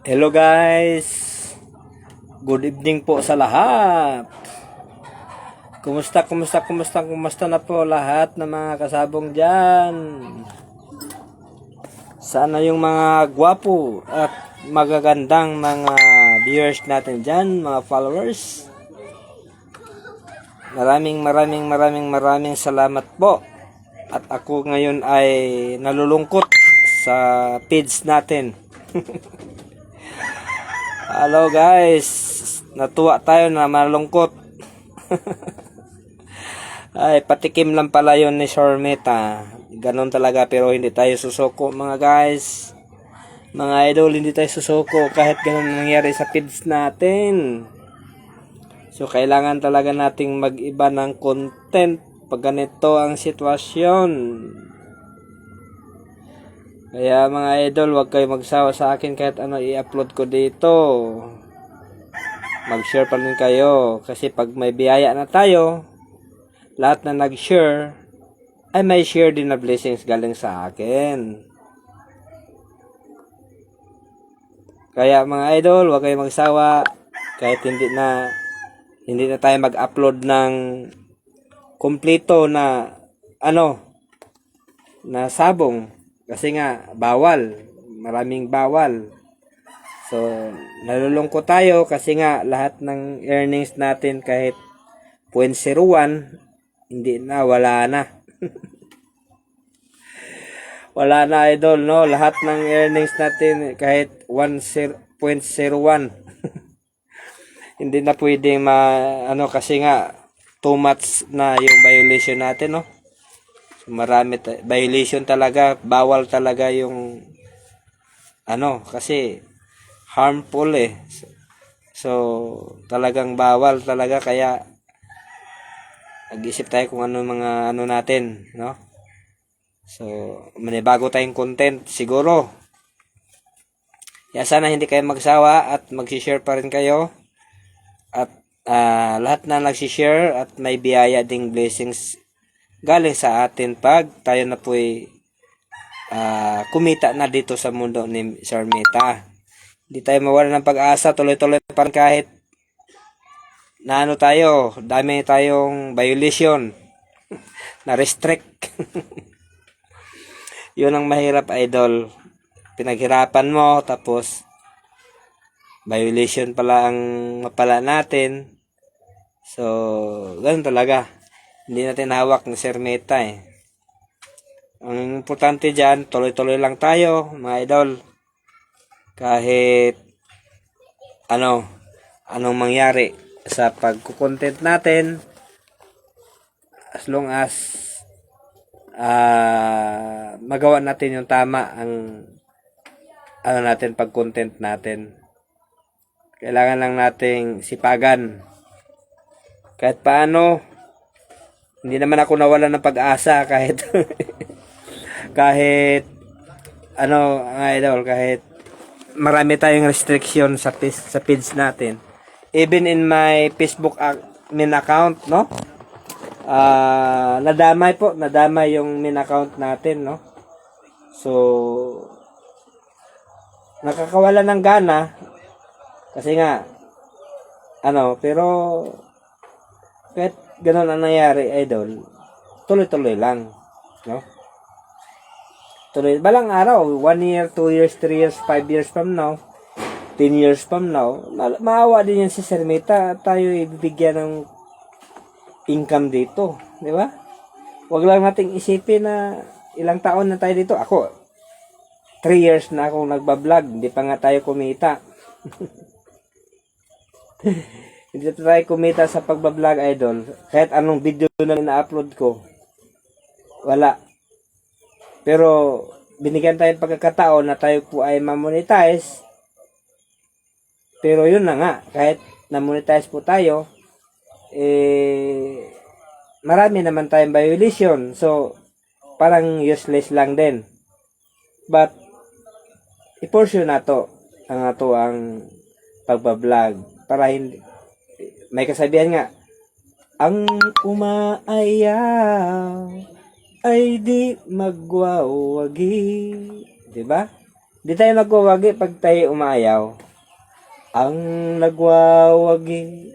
Hello guys! Good evening po sa lahat! Kumusta na po lahat ng mga kasabong dyan? Sana yung mga gwapo at magagandang mga viewers natin dyan, mga followers. Maraming salamat po. At ako ngayon ay nalulungkot sa feeds natin. Hello guys, natuwa tayo na malungkot. Ay, patikim lang pala yun ni Sir Meta. Ganon talaga, pero hindi tayo susuko mga guys. Mga idol, hindi tayo susuko kahit ganon nangyari sa feeds natin. So, kailangan talaga nating mag-iba ng content pag ganito ang sitwasyon. Kaya mga idol, huwag kayo magsawa sa akin kahit ano i-upload ko dito. Mag-share pa rin kayo. Kasi pag may biyaya na tayo, lahat na nag-share, ay may share din na blessings galing sa akin. Kaya mga idol, huwag kayo magsawa. Kahit hindi na tayo mag-upload ng kompleto na na sabong. Kasi nga, bawal. Maraming bawal. So, nalulungkot tayo kasi nga lahat ng earnings natin kahit 0.01, hindi na, wala na. Wala na idol, no? Lahat ng earnings natin kahit 1.01. Hindi na pwedeng kasi nga too much na yung violation natin, no? Marami violation talaga, bawal talaga yung kasi harmful eh. So talagang bawal talaga, kaya mag-isip tayo kung ano mga natin, no? So manibago tayong content siguro. Kaya sana hindi kayo magsawa at mag-share pa rin kayo. At lahat na nag-share at may biyaya ding blessings galing sa atin pag tayo na po'y kumita na dito sa mundo ni Sir Meta. Hindi tayo mawala ng pag-asa, tuloy-tuloy pa rin kahit na tayo, dami tayong violation na restrict. Yun ang mahirap idol. Pinaghirapan mo tapos violation pala ang mapala natin. So, ganun talaga. Hindi natin hawak ni Sir Meta eh. Ang importante dyan, tuloy-tuloy lang tayo, mga idol. Kahit anong mangyari sa pagkukontent natin, as long as magawa natin yung tama ang natin pag-content natin. Kailangan lang nating sipagan. Kahit paano, hindi naman ako nawalan ng pag-asa kahit kahit idol, kahit marami tayong restriction sa feeds natin. Even in my Facebook main account, no? Nadamay yung main account natin, no? So nakakawala ng gana kasi nga pero kahit ganun ang nangyari, idol, tuloy-tuloy lang, no? Tuloy, balang araw, 1 year, 2 years, 3 years, 5 years from now, 10 years from now, maawa din yan si Sir Meta, tayo ibibigyan ng income dito, di ba? Huwag lang nating isipin na ilang taon na tayo dito. Ako, 3 years na akong nagbablog, hindi pa nga tayo kumita. Hindi tayo kumita sa pagbablog, idol. Kahit anong video na na-upload ko, wala. Pero binigyan tayo ng pagkakataon na tayo po ay ma-monetize. Pero yun na nga, kahit na-monetize po tayo, marami naman tayong violation. So, parang useless lang din. But, i-pursue na to ang pagbablog. Para hindi, may kasabihan nga, ang umaayaw ay di magwawagi, 'di ba? Di tayo magwawagi pag tayo umaayaw. Ang nagwawagi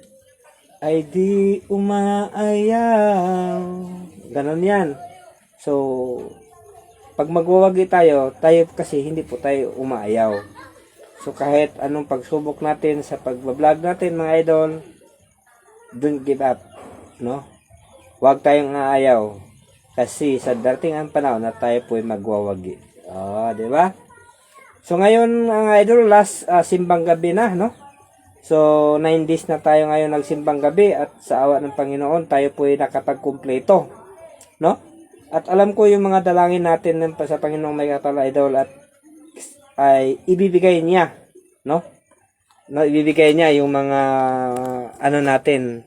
ay di umaayaw. Ganon yan. So, pag magwawagi tayo kasi hindi po tayo umaayaw. So, kahit anong pagsubok natin sa pagbablog natin, mga idol, don't give up, no? Huwag tayong aayaw. Kasi sa darating ang panahon na tayo po ay magwawagi. Di ba? So, ngayon, ang idol, last simbang gabi na, no? So, 9 days na tayo ngayon nagsimbang gabi at sa awa ng Panginoon, tayo po ay nakapagkumpleto, no? At alam ko yung mga dalangin natin sa Panginoong may kapal, idol, at ay ibibigay niya, no? Ibibigay niya yung mga natin,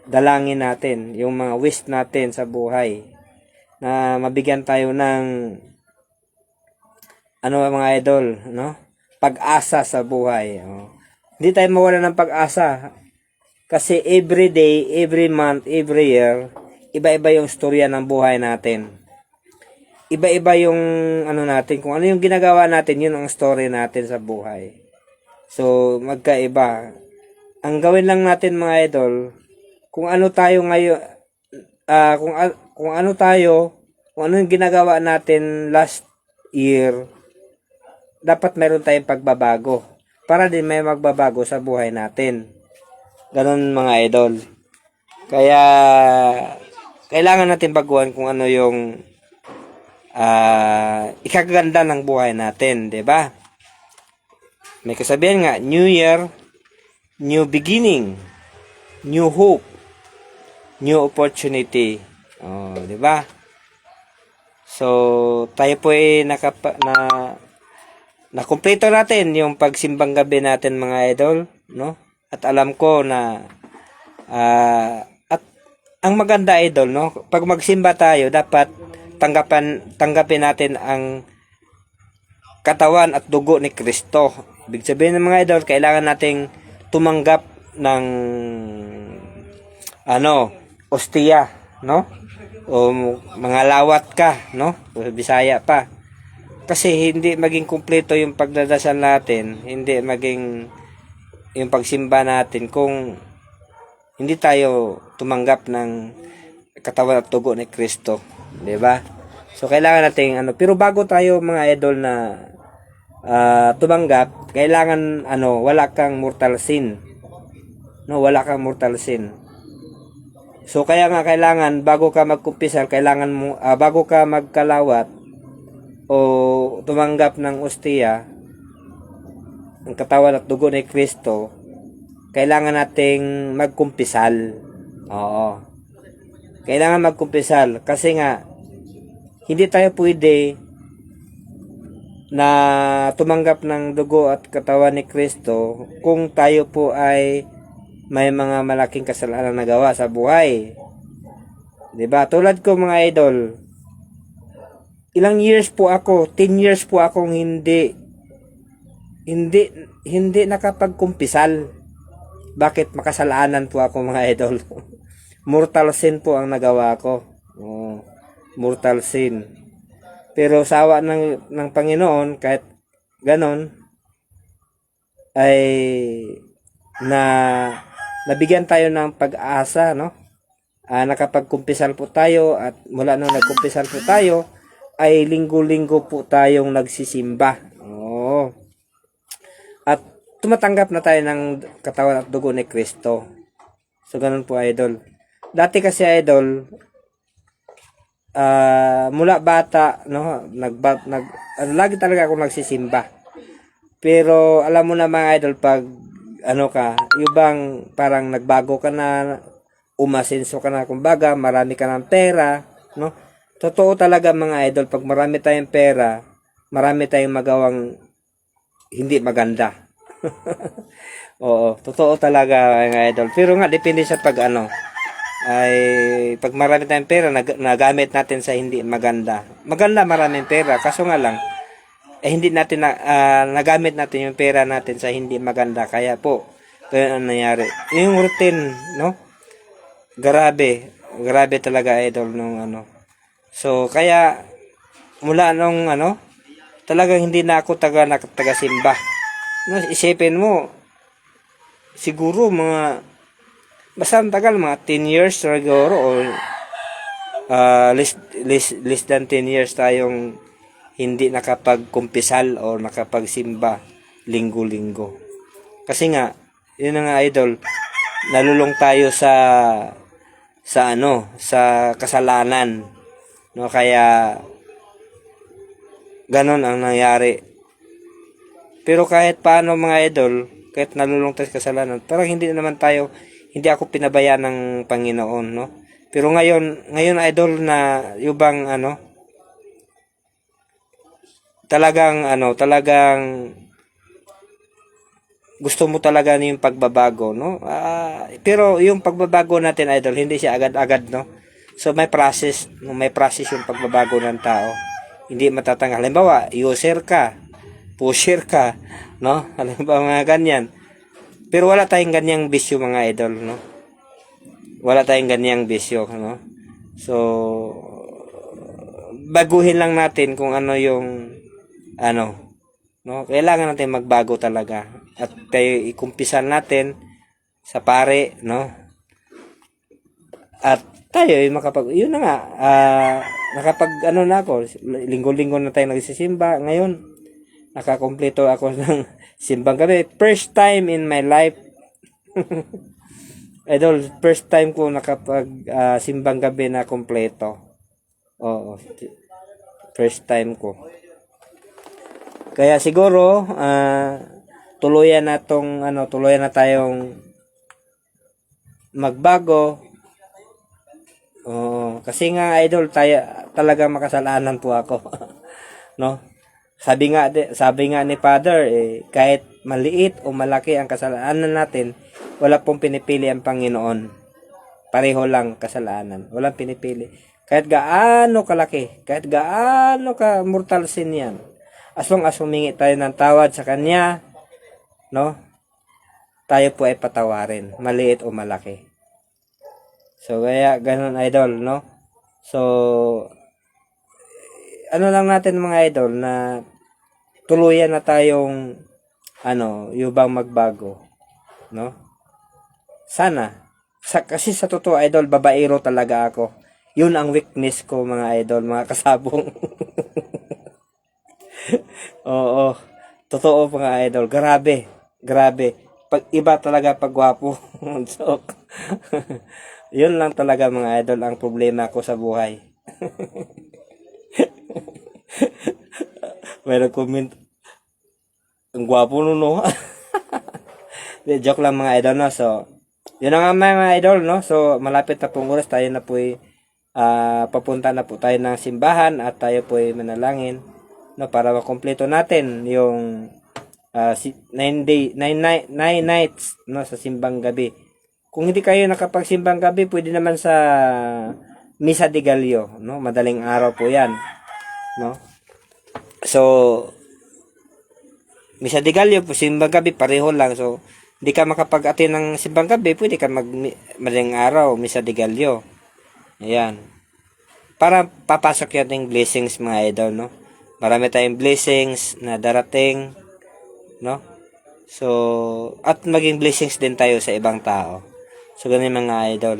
dalangin natin, yung mga wish natin sa buhay na mabigyan tayo ng mga idol, no? Pag-asa sa buhay. Hindi tayo mawala ng pag-asa kasi every day, every month, every year, iba-iba yung storya ng buhay natin. Iba-iba yung natin, kung ano yung ginagawa natin, yun ang story natin sa buhay. So, magkaiba. Ang gawin lang natin, mga idol, kung ano tayo ngayon, kung ano yung ginagawa natin last year, dapat meron tayong pagbabago para din may magbabago sa buhay natin. Ganon, mga idol. Kaya, kailangan natin baguhan kung ano yung ikaganda ng buhay natin, 'di ba? May kasabihan nga, New Year, new beginning, new hope, new opportunity. 'Di ba? So, tayo po ay nakumpleto natin yung pagsimbang gabi natin, mga idol, no? At alam ko na at ang maganda, idol, no? Pag magsimba tayo, dapat tanggapin natin ang katawan at dugo ni Kristo. Ibig sabihin ng mga idol, kailangan nating tumanggap ng ostiya, no? O mga lawat ka, no? O Bisaya pa. Kasi hindi maging kumpleto yung pagdadasal natin, hindi maging yung pagsimba natin kung hindi tayo tumanggap ng katawan at dugo ni Kristo, 'di ba? So kailangan nating pero bago tayo, mga idol, na tumanggap, kailangan wala kang mortal sin. No, wala kang mortal sin. So kaya nga kailangan bago ka magkumpisal, kailangan mo bago ka magkalawat o tumanggap ng ostiya, ang katawan at dugo ni Kristo, kailangan nating magkumpisal. Oo. Kailangan magkumpisal kasi nga hindi tayo pwede na tumanggap ng dugo at katawan ni Kristo kung tayo po ay may mga malaking kasalanan na gawa sa buhay. 'Di ba? Tulad ko, mga idol, ilang years po ako, 10 years po akong hindi nakapagkumpisal. Bakit? Makasalanan po ako, mga idol. Mortal sin po ang nagawa ko. Mortal sin. Pero sa awa ng Panginoon, kahit ganon, ay nabigyan tayo ng pag-asa, no? Nakapagkumpisal po tayo, at mula nung nagkumpisal po tayo, ay linggo-linggo po tayong nagsisimba. At tumatanggap na tayo ng katawan at dugo ni Kristo. So, ganun po, idol. Dati kasi, idol, mula bata, no, lagi talaga ako nagsisimba. Pero, alam mo na, mga idol, pag, yung bang parang nagbago ka na, umasenso ka na, kumbaga, marami ka ng pera, no? Totoo talaga, mga idol, pag marami tayong pera, marami tayong magawang hindi maganda. Oo, totoo talaga, mga idol. Pero nga, depende sa pag pag marami tayong pera, nagamit natin sa hindi maganda. Maganda, maraming pera, kaso nga lang, hindi natin nagamit natin yung pera natin sa hindi maganda. Kaya po, kaya ang nangyari. Yung routine, no? Grabe talaga, idol, nung So, kaya, mula nung talagang hindi na ako taga-simba. No, isipin mo, siguro basta ang tagal, mga 10 years siguro, or less than 10 years tayong hindi nakapagkumpisal o nakapagsimba linggo-linggo. Kasi nga, yun na nga idol, nalulong tayo sa kasalanan. No, kaya ganon ang nangyari. Pero kahit paano mga idol, kahit nalulung tayo sa kasalanan, parang hindi ako pinabayaan ng Panginoon, no? Pero ngayon idol, na yubang talagang gusto mo talaga yung pagbabago, no? Pero yung pagbabago natin idol, hindi siya agad-agad, no? So may process yung pagbabago ng tao. Hindi matatanggal. Halimbawa, user ka, pusher ka, no? Halimbawa mga ganyan. Pero wala tayong ganyang bisyo mga idol, no? Wala tayong ganyang bisyo, no? So, baguhin lang natin kung ano yung, no? Kailangan natin magbago talaga. At tayo ikumpisan natin sa pare, no? At tayo yun na nga, na ako, linggo-linggo na tayo nagsisimba. Ngayon, nakakompleto ako ng simbang gabi. First time in my life. Idol, first time ko simbang gabi na kompleto. Oo. First time ko. Kaya siguro, tuluyan na tayong magbago. Kasi nga idol, talaga makasalanan po ako. No? Sabi nga ni Father, kahit maliit o malaki ang kasalanan natin, wala pong pinipili ang Panginoon. Pareho lang kasalanan. Walang pinipili. Kahit gaano kalaki, kahit gaano ka mortal sin yan, as long as humingi tayo ng tawad sa Kanya, no? Tayo po ay patawarin, maliit o malaki. So, kaya ganun idol, no? So, lang natin mga idol, na tuluyan na tayong yubang magbago, no? Sana. Kasi sa totoo idol, babaero talaga ako. Yun ang weakness ko mga idol, mga kasabong. Oo. Totoo mga idol. Grabe. Iba talaga pag gwapo. So, yun lang talaga mga idol ang problema ko sa buhay. May nag-comment, ang gwapo no. Joke lang mga idol, no. So, yun na nga mga idol, no. So, malapit na pong oras, tayo na po papunta na po tayo ng simbahan at tayo po manalangin, no, para makumpleto natin yung 9 nights, no, sa simbang gabi. Kung hindi kayo nakapagsimbang gabi, pwede naman sa Misa de Gallo, no? Madaling araw po 'yan, no? So, Misa de Gallo po, simbang gabi, pareho lang. So, hindi ka makapag-attend ng simbang gabi, pwede ka madaling araw, Misa de Gallo. Ayan. Para papasok yung blessings mga idol, no? Marami tayong blessings na darating, no? So, at maging blessings din tayo sa ibang tao. So, ganun mga idol.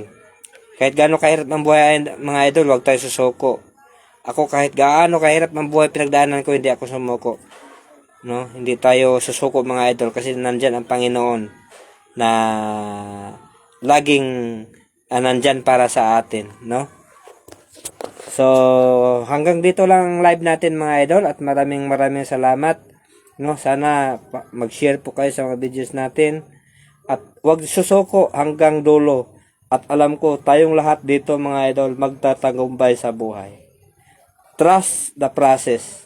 Kahit gaano kahirap ang buhay mga idol, huwag tayo susuko. Ako kahit gaano kahirap ang buhay pinagdaanan ko, hindi ako sumuko. No? Hindi tayo susuko mga idol, kasi nandyan ang Panginoon na laging nandyan para sa atin, no? So, hanggang dito lang ang live natin mga idol, at maraming salamat, no? Sana mag-share po kayo sa mga videos natin, at huwag susuko hanggang dulo. At alam ko, tayong lahat dito mga idol, magtatagumpay sa buhay. Trust the process.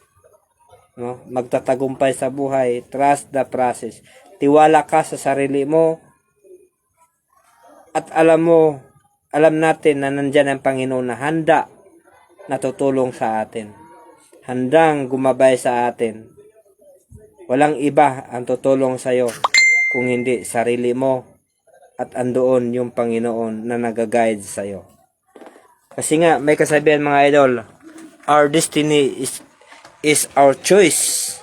No? Magtatagumpay sa buhay. Trust the process. Tiwala ka sa sarili mo. At alam natin na nandyan ang Panginoon na handa na tutulong sa atin. Handang gumabay sa atin. Walang iba ang tutulong sa iyo kung hindi sarili mo, at andoon yung Panginoon na nag-guide sa iyo. Kasi nga may kasabihan mga idol, our destiny is our choice.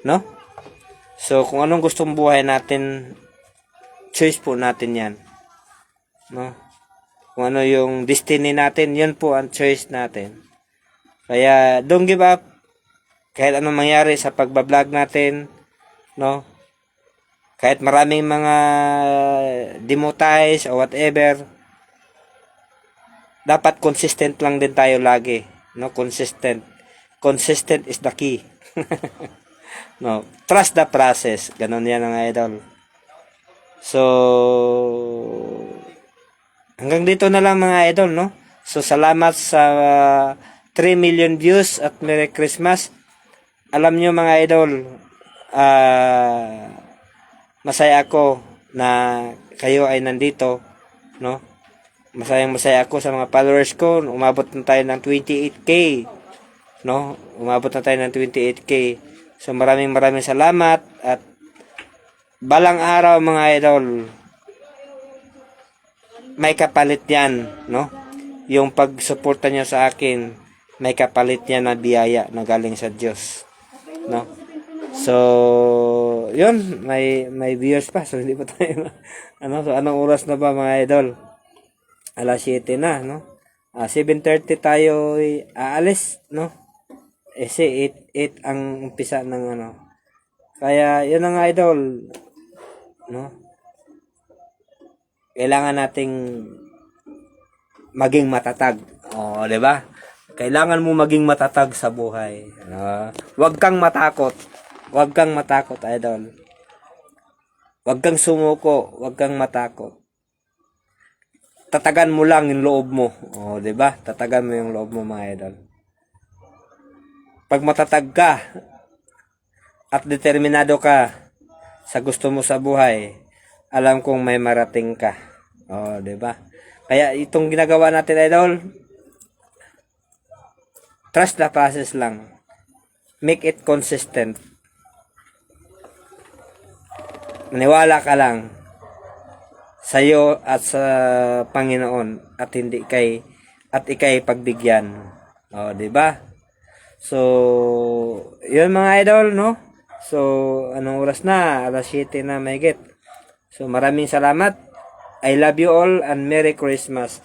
No? So, kung anong gustong buhay natin, choice po natin yan. No? Kung ano yung destiny natin, yun po ang choice natin. Kaya, don't give up. Kahit anong mangyari sa pagbablog natin, no? Kahit maraming mga demonetize o whatever, dapat consistent lang din tayo lagi. No? Consistent. Consistent is the key. No? Trust the process. Ganon yan ang idol. So, hanggang dito na lang mga idol, no? So, salamat sa 3 million views at Merry Christmas. Alam nyo mga idol, masaya ako na kayo ay nandito, no? Masaya ako sa mga followers ko. Umabot na tayo ng 28k, no? Umabot na tayo ng 28k. So, maraming salamat at balang araw mga idol, may kapalit yan, no? Yung pagsuporta nyo sa akin, may kapalit yan na biyaya na galing sa Diyos, no? So, yun, may viewers pa, so hindi pa tayo, so anong oras na ba mga idol? Alas 7 na, no? 7:30 tayo aalis, no? Kasi 8 ang umpisa ng Kaya, yun ang idol, no? Kailangan nating maging matatag. O, di ba? Kailangan mo maging matatag sa buhay. Huwag kang matakot. Huwag kang matakot, idol. Huwag kang sumuko. Huwag kang matakot. Tatagan mo lang yung loob mo. O, di ba? Tatagan mo yung loob mo, mga idol. Pag matatag ka at determinado ka sa gusto mo sa buhay, alam kong may marating ka. O, di ba? Kaya itong ginagawa natin, idol, trust the process lang. Make it consistent. Maniwala ka lang sa iyo at sa Panginoon at ikay pagbigyan. O, di ba? So, yun mga idol, no? So, anong oras na? Alas 7 na mahigit. So, maraming salamat. I love you all and Merry Christmas.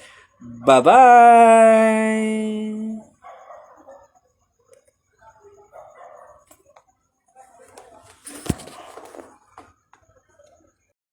Bye-bye!